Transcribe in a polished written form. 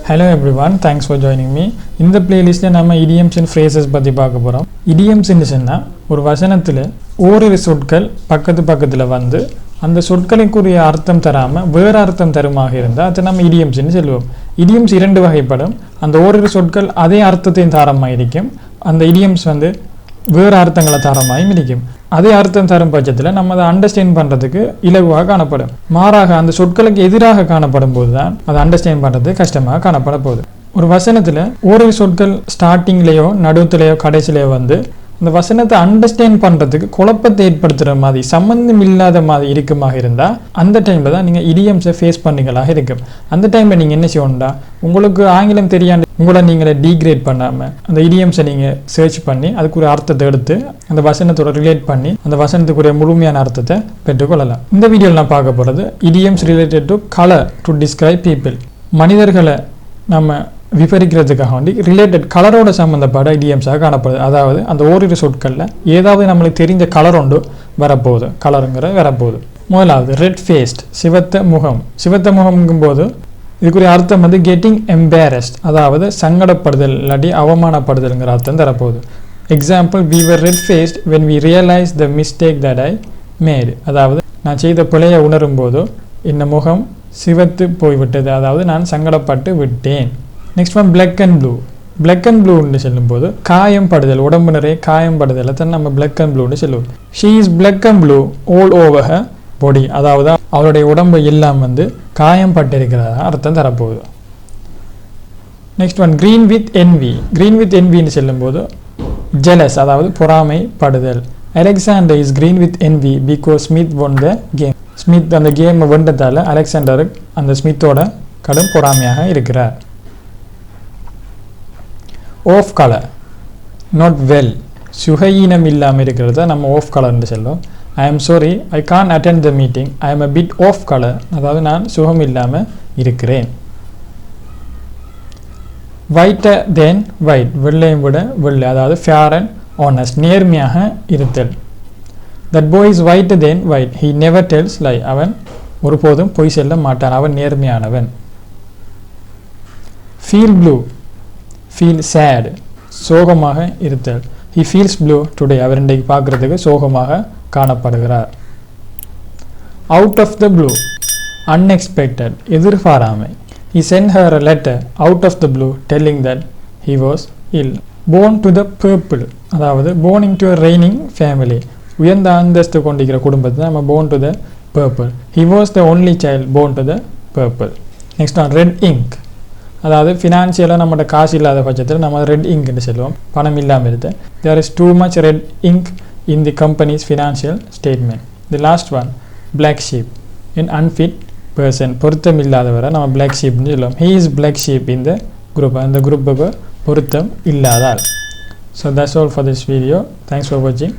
Hello everyone, thanks for joining me. In the playlist நம்ம idioms and phrases பத்தி பார்க்க போறோம். Idioms ன்னு சொன்னா ஒரு வசனத்துல ஓரிரு சொற்கள் பக்கத்துல வந்து அந்த சொற்களுக்குரிய அர்த்தம் தராம வேற அர்த்தம் தருமாக இருந்தா அது நம்ம idioms ன்னு சொல்லுவோம். Idioms இரண்டு வகைப்படும். அந்த ஓரிரு சொற்கள் அதே அர்த்தத்தையும் தாரமாக இருக்கும். அந்த idioms வந்து வேற அர்த்தங்களை தாரமாயும் இருக்கும். அதே அர்த்தம் தரும் பட்சத்தில் நம்ம அதை அண்டர்ஸ்டாண்ட் பண்ணுறதுக்கு இலகுவாக காணப்படும். மாறாக அந்த சொற்களுக்கு எதிராக காணப்படும் போது தான் அதை அண்டர்ஸ்டாண்ட் பண்ணுறது கஷ்டமாக காணப்பட போகுது. ஒரு வசனத்தில் ஓரிரு சொற்கள் ஸ்டார்டிங்லேயோ நடுவுலையோ கடைசிலையோ வந்து அந்த வசனத்தை அண்டர்ஸ்டாண்ட் பண்ணுறதுக்கு குழப்பத்தை ஏற்படுத்துகிற மாதிரி சம்மந்தம் இல்லாத மாதிரி இருக்குமாக இருந்தால் அந்த டைமில் தான் நீங்கள் இடியம்ஸை ஃபேஸ் பண்ணிகளாக இருக்கும். அந்த டைமில் நீங்கள் என்ன செய்யணும்டா, உங்களுக்கு ஆங்கிலம் தெரியாண்டு உங்களை நீங்களே டீக்ரேட் பண்ணாமல் அந்த இடியம்ஸை நீங்கள் சர்ச் பண்ணி அதுக்குரிய அர்த்தத்தை எடுத்து அந்த வசனத்தோட ரிலேட் பண்ணி அந்த வசனத்துக்குரிய முழுமையான அர்த்தத்தை பெற்றுக்கொள்ளலாம். இந்த வீடியோவில் நான் பார்க்க போகிறது idioms related to colour to describe people. மனிதர்களை நம்ம விவரிக்கிறதுக்காக வேண்டி ரிலேட்டட் கலரோட சம்மந்தப்பட்ட இடியம்ஸாக காணப்படுது. அதாவது அந்த ஓரிரு சொற்களில் ஏதாவது நம்மளுக்கு தெரிஞ்ச கலர் ஒன்று வரப்போகுது, கலருங்கிற வரப்போகுது. முதலாவது ரெட் ஃபேஸ்ட், சிவத்த முகம். சிவத்த முகம்ங்கும் போது இதுக்குரிய அர்த்தம் வந்து கெட்டிங் எம்பேரஸ்ட், அதாவது சங்கடப்படுதல் இல்லாட்டி அவமானப்படுதல்ங்கிற அர்த்தம் தரப்போகுது. Example, we were red faced when we realized the mistake that I made. அதாவது நான் செய்த பிழையை உணரும் போது இந்த முகம் சிவத்து போய்விட்டது, அதாவது நான் சங்கடப்பட்டு விட்டேன். Next one black and blue. Black and ப்ளூன்னு சொல்லும்போது காயம் படுதல், உடம்பு நிறைய காயம் படுதலை தான் நம்ம பிளாக் அண்ட் ப்ளூன்னு சொல்லுவோம். She is black and blue all over her body, அதாவது அவருடைய உடம்பு எல்லாம் வந்து காயம் பட்டிருக்கிறதா அர்த்தம் தரப்போகுது. Next one green with envy. Green with என்வின்னு சொல்லும்போது ஜெலஸ், அதாவது பொறாமை படுதல். Alexander is green with envy because Smith won the game. Smith அந்த கேமை வென்றதால அலெக்சாண்டருக்கு அந்த ஸ்மித்தோட கடும் பொறாமையாக இருக்கிறார். ஆஃப் கலர், நாட் வெல், சுகையீனம் இல்லாமல் இருக்கிறத நம்ம ஆஃப் கலர்னு சொல்லுவோம். I am sorry I Khan attend the meeting, I am a bit of colour, அதாவது நான் சுகம் இல்லாமல் இருக்கிறேன். ஒயிட்டர் தென் ஒயிட், வெள்ளையும் விட வெள்ளை, அதாவது ஃபேர் அண்ட் ஆனஸ்ட், நேர்மையாக இருத்தல். That boy is whiter than white, he never tells lie, அவன் ஒருபோதும் பொய் சொல்ல மாட்டான், அவன் நேர்மையானவன். ஃபீல் ப்ளூ, ஃபீல் சேட், சோகமாக இருத்தல். ஹி ஃபீல்ஸ் ப்ளூ டுடே, அவர் இன்றைக்கு பார்க்குறதுக்கு சோகமாக காணப்படுகிறார். Out of the blue, unexpected, எதிர்பாராமை. He sent her a letter out of the blue telling that he was ill. Born to the purple, அதாவது borning to a reigning family, உயர்ந்த அந்தஸ்து கொண்டிருக்கிற குடும்பத்தை நம்ம born to the purple. He was the only child born to the purple. Next one red ink, அதாவது ஃபினான்ஷியலாக நம்மகிட்ட காசு இல்லாத பட்சத்தில் நம்ம ரெட் இங்க்னு சொல்லுவோம், பணம் இல்லாமல் இருக்குது. There is too much red ink in the company's financial statement. The last one black sheep, in unfit person, பொருத்தம் இல்லாதவரை நம்ம பிளாக் ஷீப்னு சொல்லுவோம். ஹீ இஸ் பிளாக் ஷீப் இந்த குரூப், அந்த குரூப்புக்கு பொருத்தம் இல்லாதால். So that's all for this video. Thanks for வாட்சிங்.